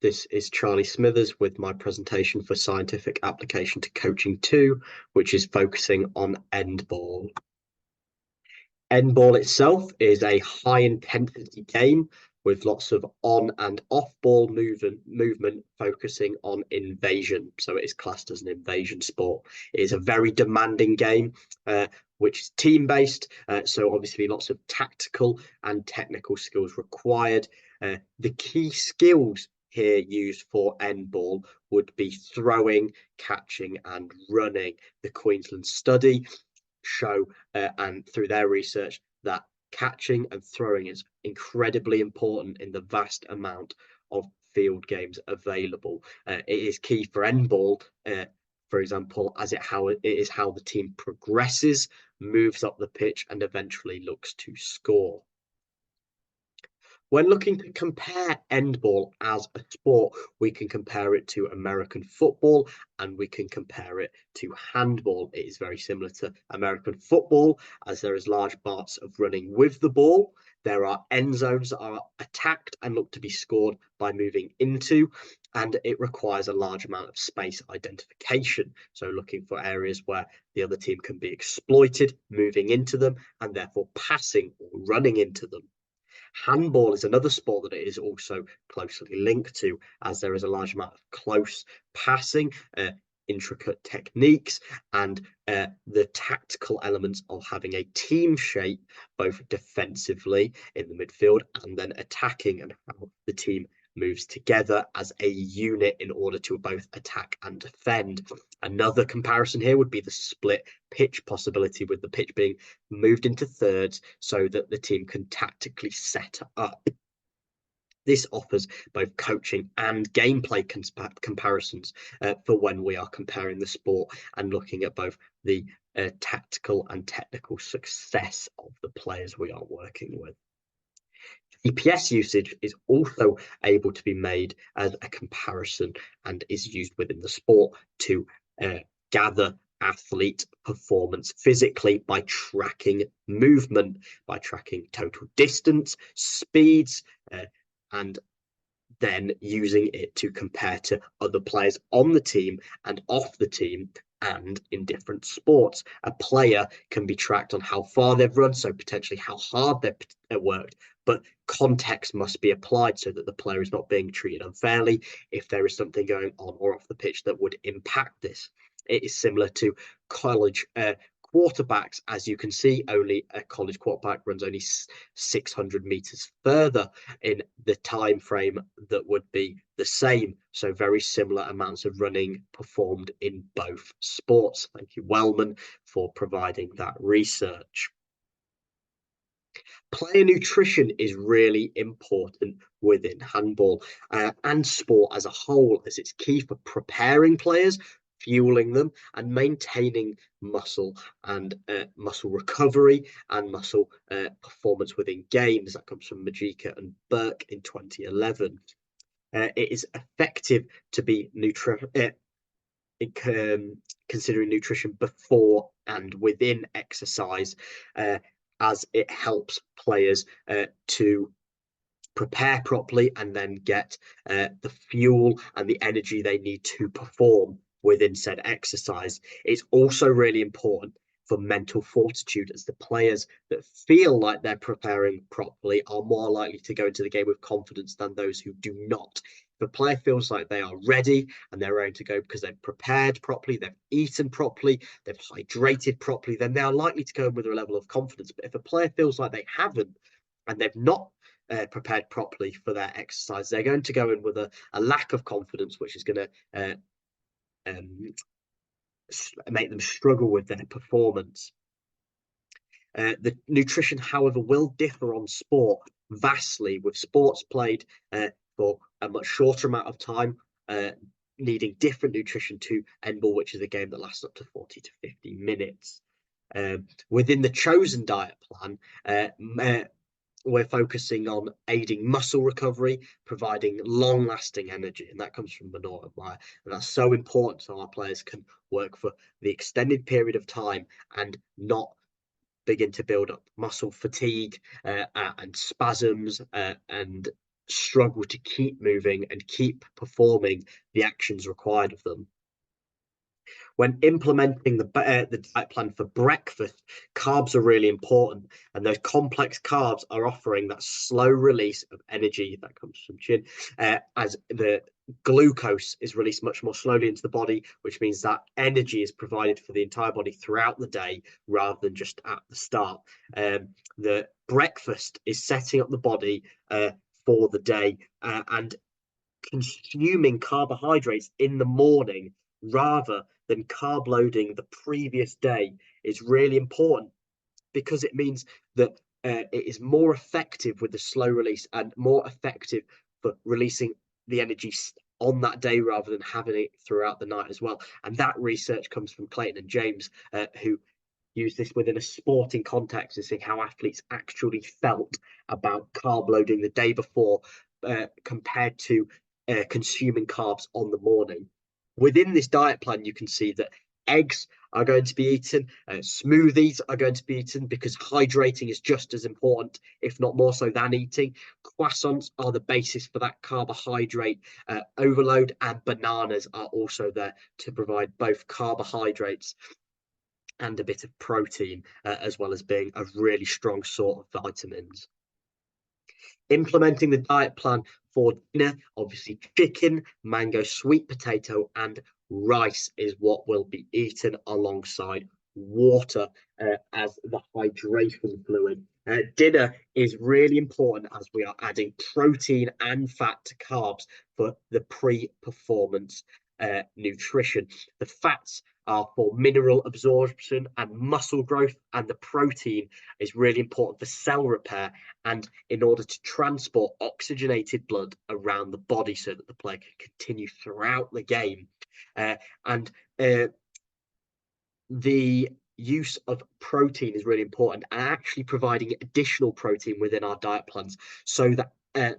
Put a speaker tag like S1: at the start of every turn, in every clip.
S1: This is Charlie Smithers with my presentation for Scientific Application to Coaching 2, which is focusing on Endball. Endball itself is a high intensity game with lots of on and off ball movement focusing on invasion. So it is classed as an invasion sport. It is a very demanding game, which is team based. So obviously lots of tactical and technical skills required. The key skills here used for Endball would be throwing, catching, and running. The Queensland study show and through their research that catching and throwing is incredibly important in the vast amount of field games available. It is key for Endball, for example, as it is how the team progresses, moves up the pitch, and eventually looks to score. When looking to compare Endball as a sport, we can compare it to American football and we can compare it to handball. It is very similar to American football as there is large parts of running with the ball. There are end zones that are attacked and look to be scored by moving into, and it requires a large amount of space identification. So looking for areas where the other team can be exploited, moving into them, and therefore passing or running into them. Handball is another sport that it is also closely linked to, as there is a large amount of close passing, intricate techniques, and the tactical elements of having a team shape, both defensively in the midfield and then attacking, and how the team moves together as a unit in order to both attack and defend. Another comparison here would be the split pitch possibility, with the pitch being moved into thirds so that the team can tactically set up. This offers both coaching and gameplay comparisons for when we are comparing the sport and looking at both the tactical and technical success of the players we are working with. GPS usage is also able to be made as a comparison and is used within the sport to gather athlete performance physically by tracking movement, by tracking total distance, speeds, and then using it to compare to other players on the team and off the team and in different sports. A player can be tracked on how far they've run, so potentially how hard they've worked, but context must be applied so that the player is not being treated unfairly if there is something going on or off the pitch that would impact this. It is similar to college quarterbacks. As you can see, only a college quarterback runs only 600 meters further in the time frame that would be the same. So very similar amounts of running performed in both sports. Thank you, Wellman, for providing that research. Player nutrition is really important within handball and sport as a whole, as it's key for preparing players, fueling them, and maintaining muscle and muscle recovery and muscle performance within games. That comes from Majika and Burke in 2011. It is effective to be considering nutrition before and within exercise, as it helps players to prepare properly and then get the fuel and the energy they need to perform within said exercise. It's also really important for mental fortitude, as the players that feel like they're preparing properly are more likely to go into the game with confidence than those who do not. If a player feels like they are ready and they're ready to go because they've prepared properly, they've eaten properly, they've hydrated properly, then they are likely to go in with a level of confidence. But if a player feels like they haven't and they've not prepared properly for their exercise, they're going to go in with a lack of confidence, which is going to make them struggle with their performance. The nutrition, however, will differ on sport vastly, with sports played for a much shorter amount of time, needing different nutrition to Endball, which is a game that lasts up to 40 to 50 minutes. Within the chosen diet plan, we're focusing on aiding muscle recovery, providing long-lasting energy, and that comes from Manor and Meyer. And that's so important so our players can work for the extended period of time and not begin to build up muscle fatigue and spasms and struggle to keep moving and keep performing the actions required of them. When implementing the diet plan for breakfast, carbs are really important, and those complex carbs are offering that slow release of energy that comes from chin, as the glucose is released much more slowly into the body, which means that energy is provided for the entire body throughout the day rather than just at the start. The breakfast is setting up the body for the day, and consuming carbohydrates in the morning rather than carb loading the previous day is really important, because it means that it is more effective with the slow release and more effective for releasing the energy on that day rather than having it throughout the night as well. And that research comes from Clayton and James, who use this within a sporting context and seeing how athletes actually felt about carb loading the day before compared to consuming carbs on the morning. Within this diet plan, you can see that eggs are going to be eaten, smoothies are going to be eaten because hydrating is just as important, if not more so, than eating. Croissants are the basis for that carbohydrate overload, and bananas are also there to provide both carbohydrates and a bit of protein, as well as being a really strong source of vitamins. Implementing the diet plan for dinner, obviously chicken, mango, sweet potato, and rice is what will be eaten alongside water as the hydration fluid. Dinner is really important as we are adding protein and fat to carbs for the pre-performance nutrition. The fats are for mineral absorption and muscle growth, and the protein is really important for cell repair and in order to transport oxygenated blood around the body so that the player can continue throughout the game. And the use of protein is really important, and actually providing additional protein within our diet plans so that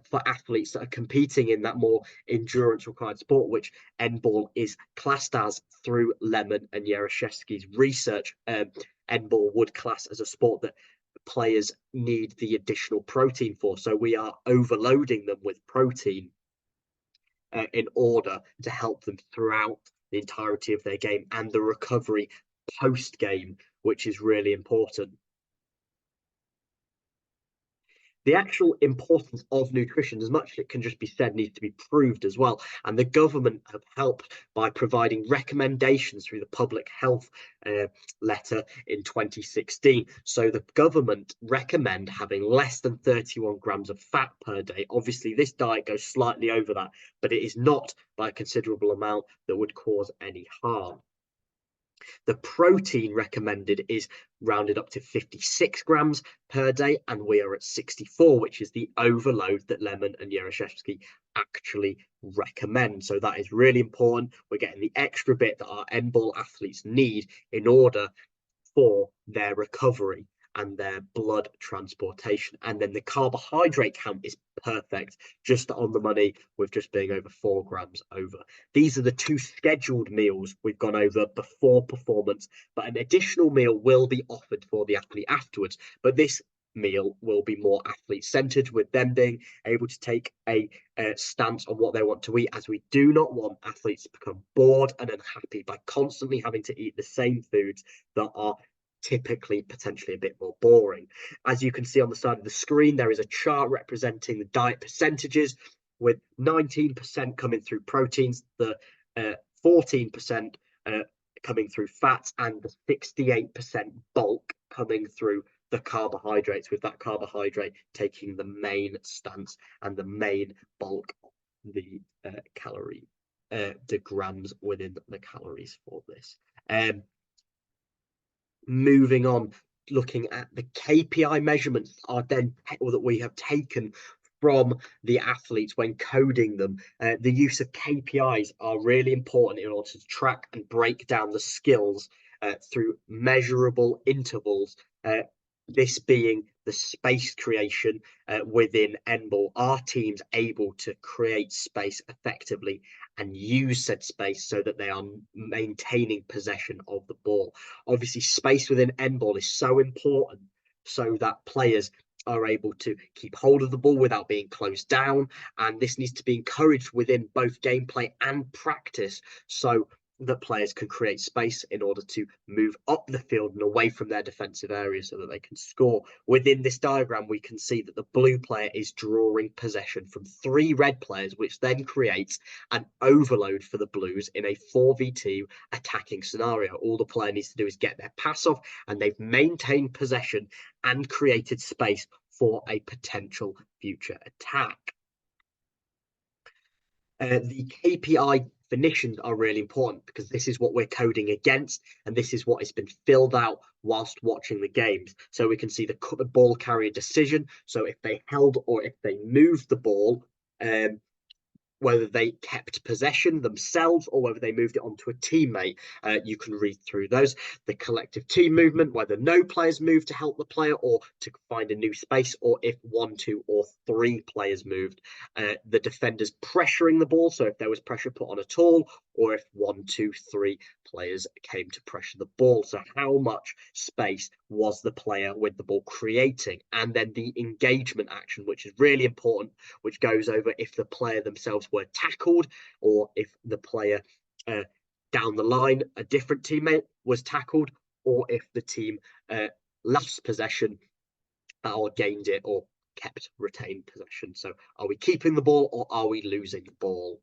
S1: for athletes that are competing in that more endurance required sport, which Endball is classed as through Lemon and Yarashevsky's research, Endball would class as a sport that players need the additional protein for. So we are overloading them with protein in order to help them throughout the entirety of their game and the recovery post game, which is really important. The actual importance of nutrition, as much as it can just be said, needs to be proved as well. And the government have helped by providing recommendations through the public health letter in 2016. So the government recommend having less than 31 grams of fat per day. Obviously, this diet goes slightly over that, but it is not by a considerable amount that would cause any harm. The protein recommended is rounded up to 56 grams per day, and we are at 64, which is the overload that Lemon and Yarashevsky actually recommend. So that is really important. We're getting the extra bit that our Endball athletes need in order for their recovery and their blood transportation. And then the carbohydrate count is perfect, just on the money, with just being over 4 grams over. These are the 2 scheduled meals we've gone over before performance, but an additional meal will be offered for the athlete afterwards. But this meal will be more athlete centered, with them being able to take a stance on what they want to eat, as we do not want athletes to become bored and unhappy by constantly having to eat the same foods that are typically potentially a bit more boring. As you can see on the side of the screen, there is a chart representing the diet percentages, with 19% coming through proteins, the 14% coming through fats, and the 68% bulk coming through the carbohydrates, with that carbohydrate taking the main stance and the main bulk of the calorie, the grams within the calories for this. Moving on, looking at the KPI measurements are then that we have taken from the athletes when coding them. The use of KPIs are really important in order to track and break down the skills through measurable intervals. This being the space creation within Endball, our team's able to create space effectively and use said space so that they are maintaining possession of the ball. Obviously, space within Endball is so important so that players are able to keep hold of the ball without being closed down. And this needs to be encouraged within both gameplay and practice so that players can create space in order to move up the field and away from their defensive areas so that they can score. Within this diagram, we can see that the blue player is drawing possession from 3 red players, which then creates an overload for the blues in a 4v2 attacking scenario. All the player needs to do is get their pass off, and they've maintained possession and created space for a potential future attack. The KPI definitions are really important because this is what we're coding against, and this is what has been filled out whilst watching the games. So we can see the ball carrier decision. So if they held or if they moved the ball, whether they kept possession themselves or whether they moved it onto a teammate. You can read through those. The collective team movement, whether no players moved to help the player or to find a new space, or if 1, 2, or 3 players moved. The defenders pressuring the ball, so if there was pressure put on at all, or if 1, 2, 3 players came to pressure the ball. So how much space was the player with the ball creating? And then the engagement action, which is really important, which goes over if the player themselves were tackled, or if the player down the line, a different teammate was tackled, or if the team lost possession or gained it or retained possession. So are we keeping the ball or are we losing the ball?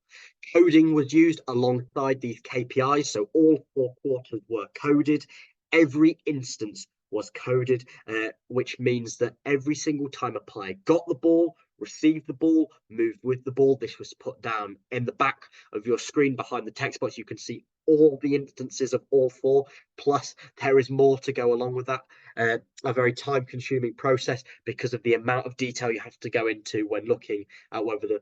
S1: Coding was used alongside these KPIs. So all 4 quarters were coded. Every instance was coded, which means that every single time a player got the ball, received the ball, moved with the ball, this was put down in the back of your screen behind the text box. You can see all the instances of all 4, plus there is more to go along with that. A very time consuming process because of the amount of detail you have to go into when looking at whether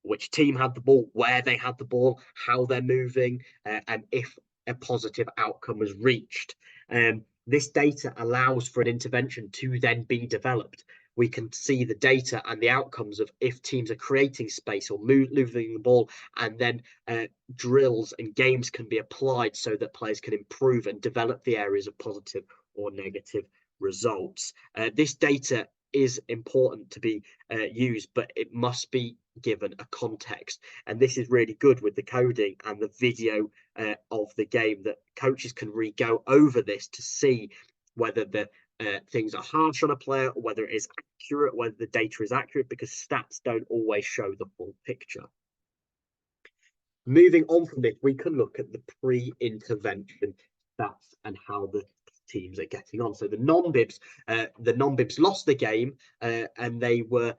S1: which team had the ball, where they had the ball, how they're moving, and if a positive outcome was reached. This data allows for an intervention to then be developed. We can see the data and the outcomes of if teams are creating space or moving the ball, and then drills and games can be applied so that players can improve and develop the areas of positive or negative results. This data is important to be used, but it must be given a context. And this is really good with the coding and the video of the game, that coaches can re-go over this to see whether the things are harsh on a player, or whether it is accurate, whether the data is accurate, because stats don't always show the full picture. Moving on from this, we can look at the pre-intervention stats and how the teams are getting on. So the non-bibs lost the game, and they were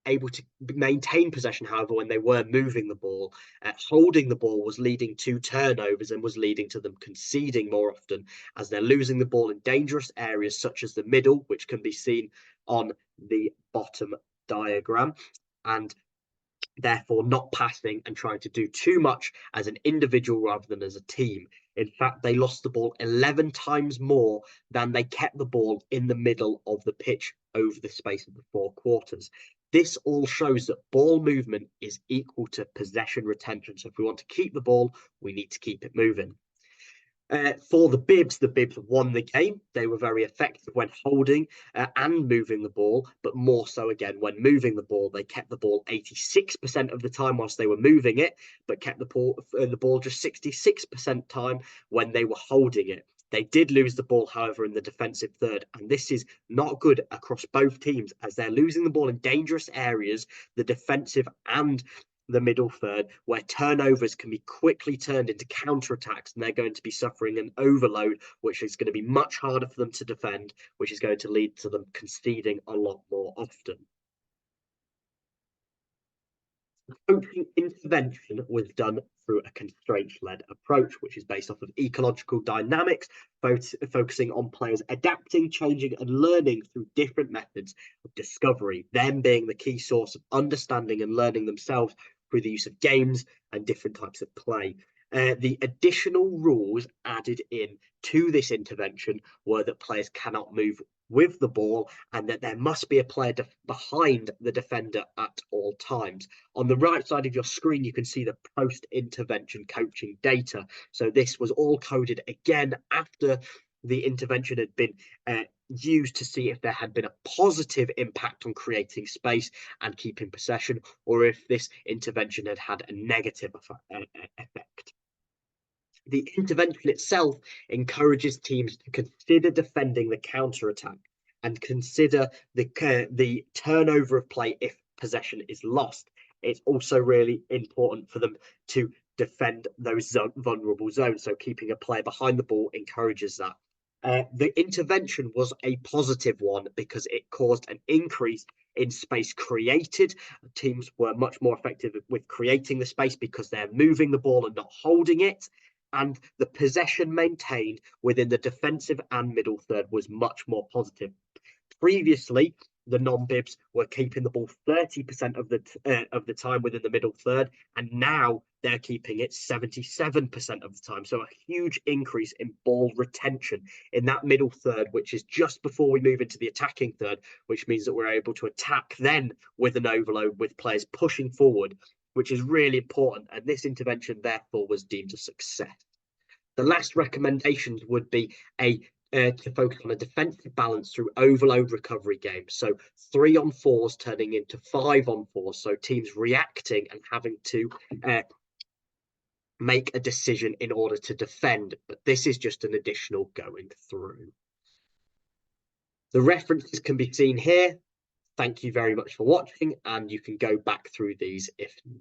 S1: able to maintain possession. However, when they were moving the ball, holding the ball was leading to turnovers and was leading to them conceding more often, as they're losing the ball in dangerous areas such as the middle, which can be seen on the bottom diagram, and therefore not passing and trying to do too much as an individual rather than as a team. In fact, they lost the ball 11 times more than they kept the ball in the middle of the pitch over the space of the 4 quarters. This all shows that ball movement is equal to possession retention. So if we want to keep the ball, we need to keep it moving. For the Bibs won the game. They were very effective when holding and moving the ball, but more so again when moving the ball. They kept the ball 86% of the time whilst they were moving it, but kept the ball just 66% time when they were holding it. They did lose the ball, however, in the defensive third, and this is not good across both teams, as they're losing the ball in dangerous areas, the defensive and the middle third, where turnovers can be quickly turned into counterattacks, and they're going to be suffering an overload, which is going to be much harder for them to defend, which is going to lead to them conceding a lot more often. Coaching intervention was done through a constraint-led approach, which is based off of ecological dynamics, focusing on players adapting, changing, and learning through different methods of discovery, them being the key source of understanding and learning themselves through the use of games and different types of play. The additional rules added in to this intervention were that players cannot move with the ball, and that there must be a player behind the defender at all times. On the right side of your screen, you can see the post-intervention coaching data. So this was all coded again after the intervention had been used to see if there had been a positive impact on creating space and keeping possession, or if this intervention had had a negative effect. The intervention itself encourages teams to consider defending the counter attack and consider the turnover of play if possession is lost. It's also really important for them to defend those vulnerable zones. So keeping a player behind the ball encourages that. The intervention was a positive one because it caused an increase in space created. Teams were much more effective with creating the space because they're moving the ball and not holding it. And the possession maintained within the defensive and middle third was much more positive. Previously, the non-bibs were keeping the ball 30% of the time within the middle third, and now they're keeping it 77% of the time. So a huge increase in ball retention in that middle third, which is just before we move into the attacking third, which means that we're able to attack then with an overload with players pushing forward, which is really important. And this intervention, therefore, was deemed a success. The last recommendations would be to focus on a defensive balance through overload recovery games. So 3-on-4s turning into 5-on-4s. So teams reacting and having to make a decision in order to defend. But this is just an additional going through. The references can be seen here. Thank you very much for watching, and you can go back through these if needed.